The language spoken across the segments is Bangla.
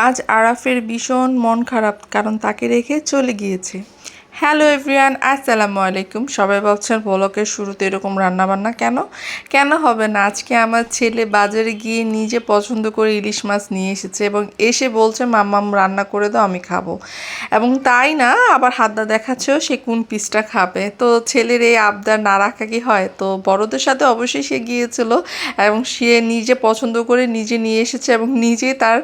আজ আরাফের ভীষণ মন খারাপ, কারণ তাকে রেখে চলে গিয়েছে। হ্যালো এভরিওয়ান, আসসালামু আলাইকুম। সবাই ভাবছেন ব্লগের শুরুতে এরকম রান্নাবান্না কেন কেন হবে না। আজকে আমার ছেলে বাজারে গিয়ে নিজে পছন্দ করে ইলিশ মাছ নিয়ে এসেছে এবং এসে বলছে মাম্মাম রান্না করে দাও, আমি খাবো। এবং তাই না, আবার হাতটা দেখাচ্ছেও সে কোন পিসটা খাবে। তো ছেলের এই আবদার না রাখা কি হয়? তো বড়দের সাথে অবশ্যই সে গিয়েছিল এবং সে নিজে পছন্দ করে নিজে নিয়ে এসেছে এবং নিজে তার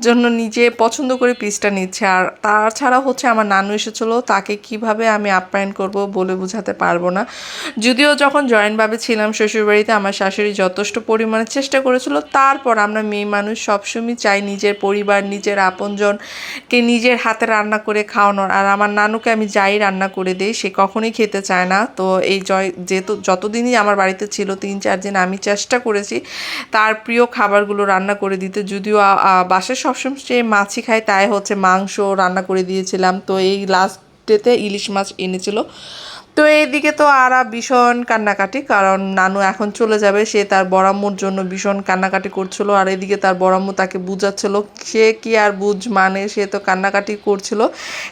জন্য নিজে পছন্দ করে পিসটা নিচ্ছে। আর তাছাড়া হচ্ছে আমার নানু এসেছিলো, তাকে কিভাবে আমি আপ্যায়ন করব বলে বোঝাতে পারবো না। যদিও যখন জয়েন্টভাবে ছিলাম শ্বশুরবাড়িতে, আমার শাশুড়ি যথেষ্ট পরিমাণে চেষ্টা করেছিল, তারপর আমরা মেয়ে মানুষ সবসময় চাই নিজের পরিবার, নিজের আপনজনকে নিজের হাতে রান্না করে খাওয়ানোর। আর আমার নানুকে আমি যাই রান্না করে দিই, সে কখনোই খেতে চায় না। তো এই যেহেতু যতদিনই আমার বাড়িতে ছিল 3-4 দিন, আমি চেষ্টা করেছি তার প্রিয় খাবারগুলো রান্না করে দিতে। যদিও বাসায় সবসময় সে মাছই খায়, তাই হচ্ছে মাংস রান্না করে দিয়েছিলাম। তো এই লাস্ট ডেতে ইলিশ মাছ এনেছিল। তো এইদিকে তো আরা ভীষণ কান্নাকাটি, কারণ নানু এখন চলে যাবে। সে তার বড়াম্মুর জন্য ভীষণ কান্নাকাটি করছিল, আর এদিকে তার বড়াম্মু তাকে বুঝাচ্ছিল। সে কি আর মানে সে তো কান্নাকাটি করছিল,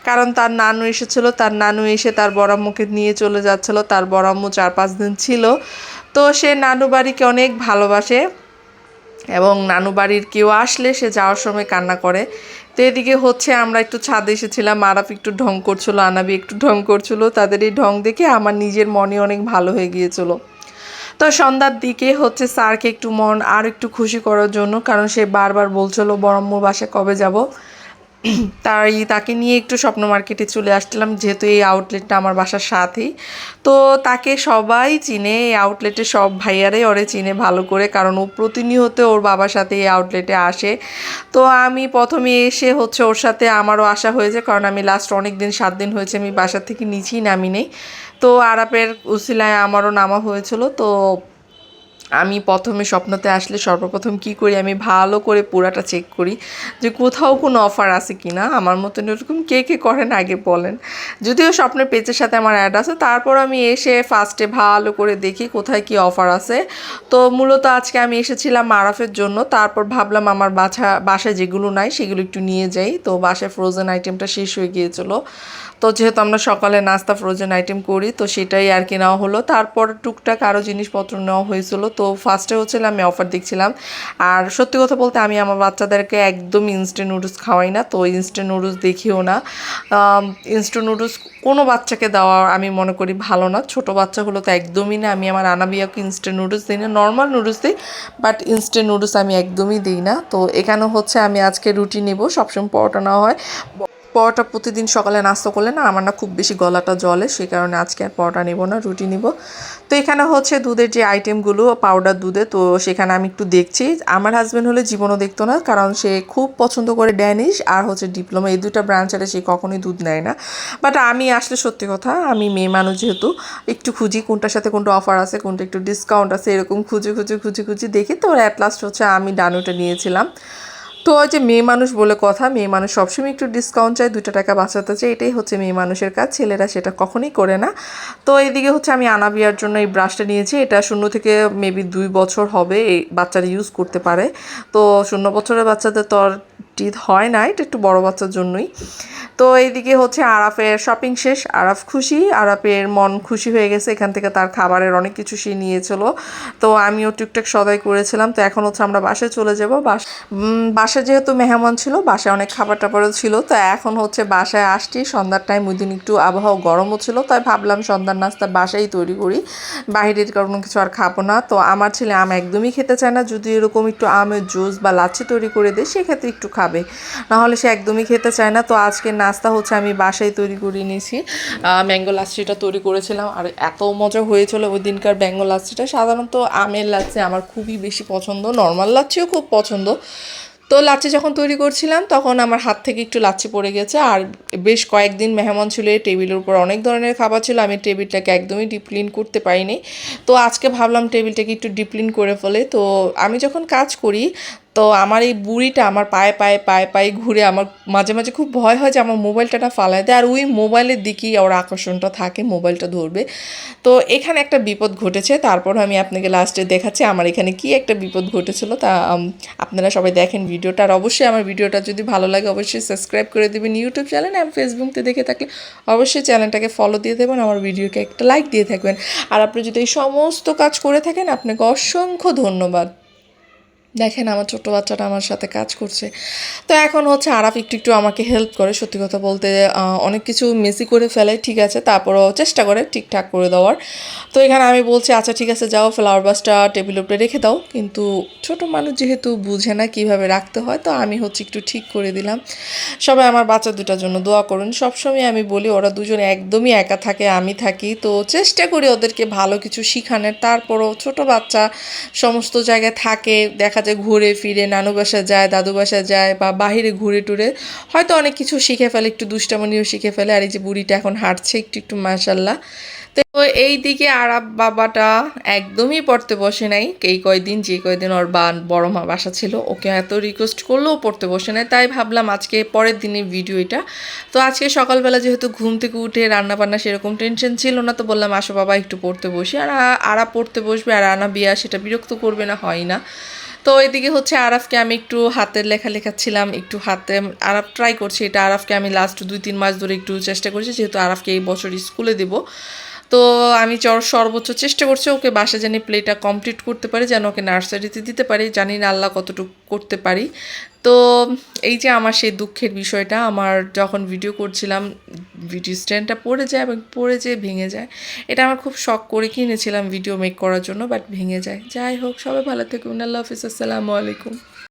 কারণ তার নানু এসেছিল। তার নানু এসে তার বড়াম্মুকে নিয়ে চলে যাচ্ছিল। তার বড়াম্মু 4-5 দিন ছিল। তো সে নানু বাড়িকে অনেক ভালোবাসে এবং নানু বাড়ির কেউ আসলে সে যাওয়ার সময় কান্না করে। তো এদিকে হচ্ছে আমরা একটু ছাদে এসেছিলাম, আরাফ একটু ঢং করছিল, আনাবি একটু ঢং করছিল। তাদের এই ঢং দেখে আমার নিজের মনে অনেক ভালো হয়ে গিয়েছিল। তো সন্ধ্যার দিকে হচ্ছে স্যারকে একটু মন আর একটু খুশি করার জন্য, কারণ সে বারবার বলছিল বড়ম্মুর বাসায় কবে যাব, তাকে নিয়ে একটু স্বপ্ন মার্কেটে চলে আসছিলাম, যেহেতু এই আউটলেটটা আমার বাসার সাথেই। তো তাকে সবাই চিনে, এই আউটলেটে সব ভাইয়ারাই ওরে চিনে ভালো করে, কারণ ও প্রতিনিয়ত ওর বাবার সাথে এই আউটলেটে আসে। তো আমি প্রথমে এসে হচ্ছে ওর সাথে আমারও আসা হয়েছে, কারণ আমি লাস্ট অনেক দিন 7 দিন হয়েছে আমি বাসা থেকে নিচেই নামি নেই। তো আরাপের উসিলায় আমারও নামা হয়েছিল। তো আমি প্রথমে স্বপ্নতে আসলে সর্বপ্রথম কি করি, আমি ভালো করে পুরাটা চেক করি যে কোথাও কোনো অফার আছে কি না। আমার মতন এরকম কে কে করেন আগে বলেন। যদিও স্বপ্নের পেজের সাথে আমার অ্যাড আছে, তারপর আমি এসে ফার্স্টে ভালো করে দেখি কোথায় কি অফার আছে। তো মূলত আজকে আমি এসেছিলাম আরাফের জন্য। তারপর ভাবলাম আমার বাসায় যেগুলো নাই সেগুলো একটু নিয়ে যাই। তো বাসায় ফ্রোজেন আইটেমটা শেষ হয়ে গিয়েছিলো। তো যেহেতু আমরা সকালে নাস্তা ফ্রোজেন আইটেম করি, তো সেটাই আর কি নেওয়া হলো। তারপর টুকটাক আরও জিনিসপত্র নেওয়া হয়েছিল। তো ফার্স্টে হচ্ছিল আমি অফার দেখছিলাম। আর সত্যি কথা বলতে আমি আমার বাচ্চাদেরকে একদম ইনস্ট্যান্ট নুডলস খাওয়াই না, তো ইনস্ট্যান্ট নুডলস দেখিও না। ইনস্ট্যান্ট নুডলস কোনো বাচ্চাকে দেওয়া আমি মনে করি ভালো না। ছোটো বাচ্চাগুলো তো একদমই না। আমি আমার আনাবিয়াকে ইনস্ট্যান্ট নুডলস দিই না, নর্মাল নুডলস দিই, বাট ইনস্ট্যান্ট নুডলস আমি একদমই দিই না। তো এখানে হচ্ছে আমি আজকে রুটি নেব, সবসময় পরোটা নেওয়া হয়। পরোটা প্রতিদিন সকালে নাস্তা করলে না আমার না খুব বেশি গলাটা জ্বলে, সেই কারণে আজকে আর পরোটা নেব না, রুটি নিব। তো এখানে হচ্ছে দুধের যে আইটেমগুলো, পাউডার দুধে, তো সেখানে আমি একটু দেখছি। আমার হাজব্যান্ড হলে জীবনও দেখতো না, কারণ সে খুব পছন্দ করে ড্যানিশ আর হচ্ছে ডিপ্লোমা, এই দুটা ব্রাঞ্চে সে কখনোই দুধ নেয় না। বাট আমি আসলে সত্যি কথা, আমি মেয়ে মানুষ যেহেতু একটু খুঁজি কোনটার সাথে কোনটা অফার আছে, কোনটা একটু ডিসকাউন্ট আছে, এরকম খুঁজে দেখি। তো অ্যাট লাস্ট হচ্ছে আমি ডানুটা নিয়েছিলাম। তো ওই যে মেয়ে মানুষ বলে কথা, মেয়ে মানুষ সবসময় একটু ডিসকাউন্ট চায়, 2টা টাকা বাঁচাতে চায়, এটাই হচ্ছে মেয়ে মানুষের কাজ, ছেলেরা সেটা কখনোই করে না। তো এইদিকে হচ্ছে আমি আনাবিয়ার জন্য এই ব্রাশটা নিয়েছি। এটা 0 থেকে মেবি 2 বছর হবে এই বাচ্চারা ইউজ করতে পারে। তো 0 বছরের বাচ্চাদের তো আর টিথ হয় না, এটা একটু বড় বাচ্চার জন্যই। তো এইদিকে হচ্ছে আরাফের শপিং শেষ, আরাফ খুশি, আরাফের মন খুশি হয়ে গেছে। এখান থেকে তার খাবারের অনেক কিছু সে নিয়েছিল। তো আমিও টুকটাক সদাই করেছিলাম। তো এখন হচ্ছে আমরা বাসায় চলে যাব। বাসায় যেহেতু মেহমান ছিল, বাসায় অনেক খাবার টাবারও ছিল। তো এখন হচ্ছে বাসায় আসছি সন্ধ্যার টাইম, ওই দিন একটু আবহাওয়া গরমও ছিল, তাই ভাবলাম সন্ধ্যার নাস্তা বাসায় তৈরি করি, বাইরের কোনো কিছু আর খাবো না। তো আমার ছেলে আম একদমই খেতে চায় না, যদি এরকম একটু আমের জুস বা লাচ্ছি তৈরি করে দিই সেক্ষেত্রে একটু খাবে, নাহলে সে একদমই খেতে চায় না। তো আজকে নাস্তা হচ্ছে আমি বাসায় তৈরি করে নিয়েছি, ম্যাঙ্গো লাচ্ছিটা তৈরি করেছিলাম, আর এত মজা হয়েছিল ওই দিনকার ম্যাঙ্গো লাচ্ছিটা। সাধারণত আমের লাচ্ছি আমার খুবই বেশি পছন্দ, নর্মাল লাচ্ছিও খুব পছন্দ। তো লাচ্ছি যখন তৈরি করছিলাম তখন আমার হাত থেকে একটু লাচ্ছি পড়ে গেছে, আর বেশ কয়েকদিন মেহমান ছিল, টেবিলের উপর অনেক ধরনের খাবার ছিল, আমি টেবিলটাকে একদমই ডিপ ক্লিন করতে পারিনি। তো আজকে ভাবলাম টেবিলটাকে একটু ডিপ ক্লিন করে ফেলে। তো আমি যখন কাজ করি তো আমার এই বুড়িটা আমার পায়ে পায়ে পায়ে পায়ে ঘুরে আমার মাঝে মাঝে খুব ভয় হয় যে আমার মোবাইলটা না ফালায় দেয়, আর ওই মোবাইলের দিকেই ওর আকর্ষণটা থাকে, মোবাইলটা ধরবে। তো এখানে একটা বিপদ ঘটেছে, তারপর আমি আপনাকে লাস্টে দেখাচ্ছি আমার এখানে কি একটা বিপদ ঘটেছিল। তা আপনারা সবাই দেখেন ভিডিওটা, আর অবশ্যই আমার ভিডিওটা যদি ভালো লাগে অবশ্যই সাবস্ক্রাইব করে দেবেন ইউটিউব চ্যানেল, আর ফেসবুকতে দেখে থাকলে অবশ্যই চ্যানেলটাকে ফলো দিয়ে দেবেন, আমার ভিডিওকে একটা লাইক দিয়ে থাকবেন। আর আপনি যদি এই সমস্ত কাজ করে থাকেন আপনাকে অসংখ্য ধন্যবাদ। দেখেন আমার ছোট বাচ্চাটা আমার সাথে কাজ করছে। তো এখন হচ্ছে আরাফ একটু একটু আমাকে হেল্প করে, সত্যি কথা বলতে অনেক কিছু মেসি করে ফেলে, ঠিক আছে, তারপরও চেষ্টা করে ঠিকঠাক করে দেওয়ার। তো এখানে আমি বলছি আচ্ছা ঠিক আছে যাও ফ্লাওয়ার বাসটা টেবিলের উপরে রেখে দাও, কিন্তু ছোট মানুষ যেহেতু বুঝে না কীভাবে রাখতে হয়, তো আমি হচ্ছে একটু ঠিক করে দিলাম। সবাই আমার বাচ্চা দুটার জন্য দোয়া করুন। সবসময় আমি বলি ওরা দুজনে একদমই একা থাকে, আমি থাকি, তো চেষ্টা করি ওদেরকে ভালো কিছু শিখানোর। তারপরও ছোট বাচ্চা সমস্ত জায়গায় থাকে, দেখা যায় ঘুরে ফিরে নানু বাসায় যায়, দাদু বাসায় যায়, বা বাহিরে ঘুরে টুরে হয়তো অনেক কিছু শিখে ফেলে, একটু দুষ্টামনিও শিখে ফেলে। আর এই যে বুড়িটা এখন হাঁটছে একটু একটু মাশাল্লাহ। তো এই দিকে আরাব বাবাটা একদমই পড়তে বসে নাই এই কয়দিন, যে কয়দিন ওর বড় মা বাসা ছিল, ওকে এত রিকোয়েস্ট করলেও পড়তে বসে নাই। তাই ভাবলাম আজকে পরের দিনের ভিডিও এটা। তো আজকে সকালবেলা যেহেতু ঘুম থেকে উঠে রান্নাবান্না সেরকম টেনশন ছিল না, তো বললাম আসো বাবা একটু পড়তে বসি। আর আরা পড়তে বসবে আর আনা বিয়া সেটা বিরক্ত করবে না, হয় না। তো এদিকে হচ্ছে আরাফকে আমি একটু হাতের লেখা লেখাচ্ছিলাম, একটু হাতে আরাফ ট্রাই করছি এটা। আরাফকে আমি লাস্ট 2-3 মাস ধরে একটু চেষ্টা করছি, যেহেতু আরাফকে এই বছর স্কুলে দেবো। তো আমি সর্বোচ্চ চেষ্টা করছি ওকে বাসা জানি প্লেটা কমপ্লিট করতে পারি, যেন ওকে নার্সারিতে দিতে পারি, জানি না আল্লাহ কতটুকু করতে পারি। তো এই যে আমার সেই দুঃখের বিষয়টা, আমার যখন ভিডিও করছিলাম ভিডিও স্ট্যান্ডটা পড়ে যায় এবং পড়ে যেয়ে ভেঙে যায়। এটা আমার খুব শখ করে কিনেছিলাম ভিডিও মেক করার জন্য, বাট ভেঙে যায়। যাই হোক, সবাই ভালো থেকুন, আল্লাহ হাফিজ, আসসালামু আলাইকুম।